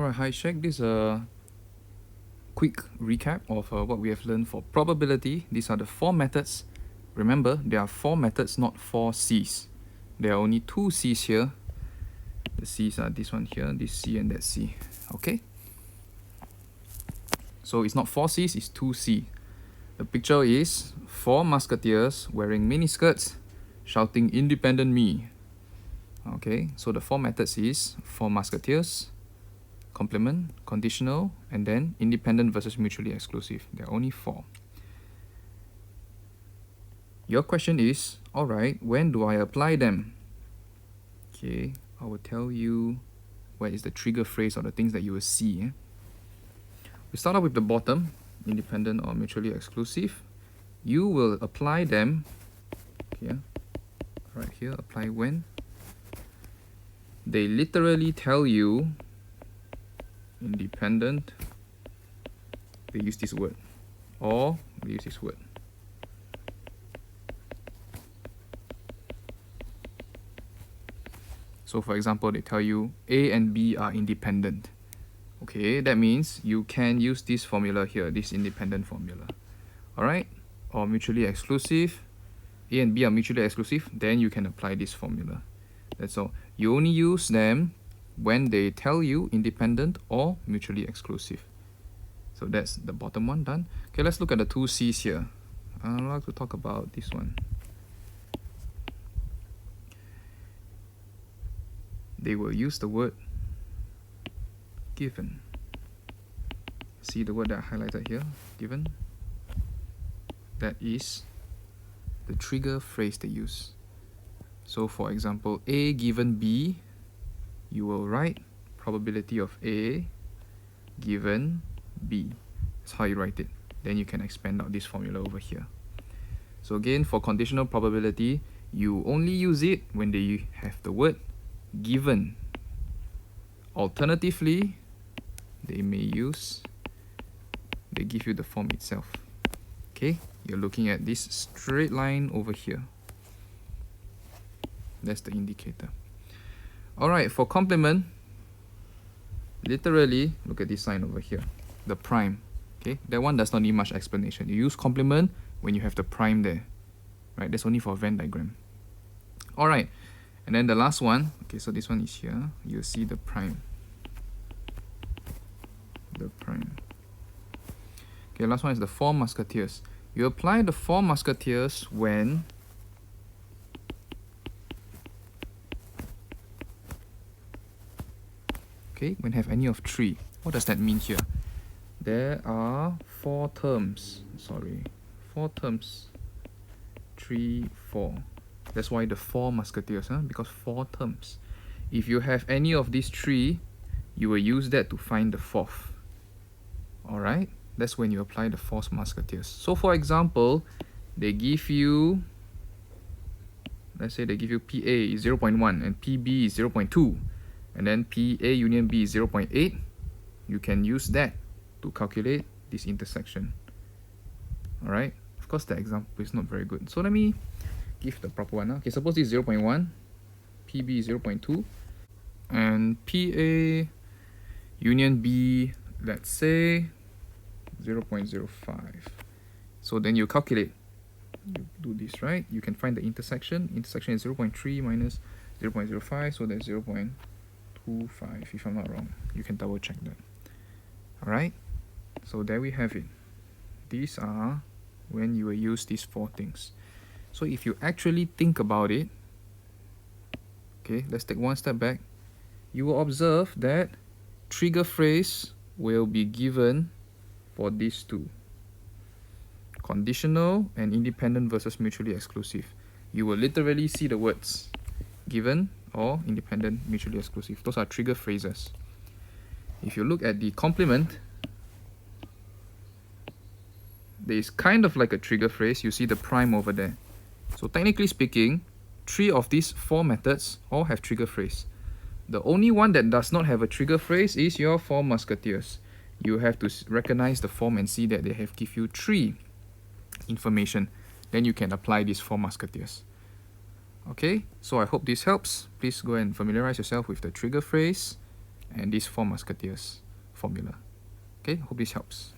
Alright, hi Shek. This is a quick recap of what we have learned for probability. These are the 4 methods. Remember, there are 4 methods, not 4 C's. There are only 2 C's here. The C's are this one here, this C and that C. Okay? So it's not 4 C's, it's 2 C. The picture is 4 musketeers wearing miniskirts shouting "Independent me." Okay, so the 4 methods is 4 musketeers, complement, conditional, and then independent versus mutually exclusive. There are only 4. Your question is, alright, when do I apply them? Okay, I will tell you where is the trigger phrase or the things that you will see. We start off with the bottom, independent or mutually exclusive. You will apply them here, right here, apply when they literally tell you independent, they use this word, or they use this word. So for example, they tell you A and B are independent. Okay, that means you can use this formula here, this independent formula. Alright, or mutually exclusive, A and B are mutually exclusive, then you can apply this formula. That's all. You only use them when they tell you independent or mutually exclusive. So that's the bottom one done. Okay, let's look at the 2 C's here. I'd like to talk about this one. They will use the word given. See the word that I highlighted here, given? That is the trigger phrase they use. So for example, A given B, you will write probability of A given B. That's how you write it. Then you can expand out this formula over here. So again, for conditional probability, you only use it when they have the word given. Alternatively, they give you the form itself. Okay, you're looking at this straight line over here. That's the indicator. Alright, for complement, literally, look at this sign over here, the prime. Okay, that one does not need much explanation. You use complement when you have the prime there. Right, that's only for Venn diagram. Alright, and then the last one, okay, so this one is here. You'll see the prime. The prime. Okay, last one is the 4 musketeers. You apply the 4 musketeers when when have any of 3. What does that mean here? There are 4 terms. 4 terms. 3, 4. That's why the 4 musketeers, because 4 terms. If you have any of these 3, you will use that to find the 4th. Alright? That's when you apply the 4 musketeers. So for example, they give you, let's say they give you PA is 0.1 and PB is 0.2. And then PA union B is 0.8, you can use that to calculate this intersection. Alright, of course the example is not very good. So let me give the proper one. Okay, suppose this is 0.1, PB is 0.2, and PA union B, let's say 0.05. So then you calculate, you do this, right? You can find the intersection. Intersection is 0.3 minus 0.05, so that's 0.25 if I'm not wrong. You can double check that. Alright, so there we have it. These are when you will use these 4 things. So if you actually think about it, okay, let's take one step back. You will observe that trigger phrase will be given for these 2. Conditional and independent versus mutually exclusive. You will literally see the words given or independent, mutually exclusive. Those are trigger phrases. If you look at the complement, there is kind of like a trigger phrase. You see the prime over there. So technically speaking, 3 of these 4 methods all have trigger phrase. The only one that does not have a trigger phrase is your 4 musketeers. You have to recognize the form and see that they have give you 3 information. Then you can apply these 4 musketeers. Okay, so I hope this helps. Please go and familiarize yourself with the trigger phrase and these four musketeers formula. Okay, hope this helps.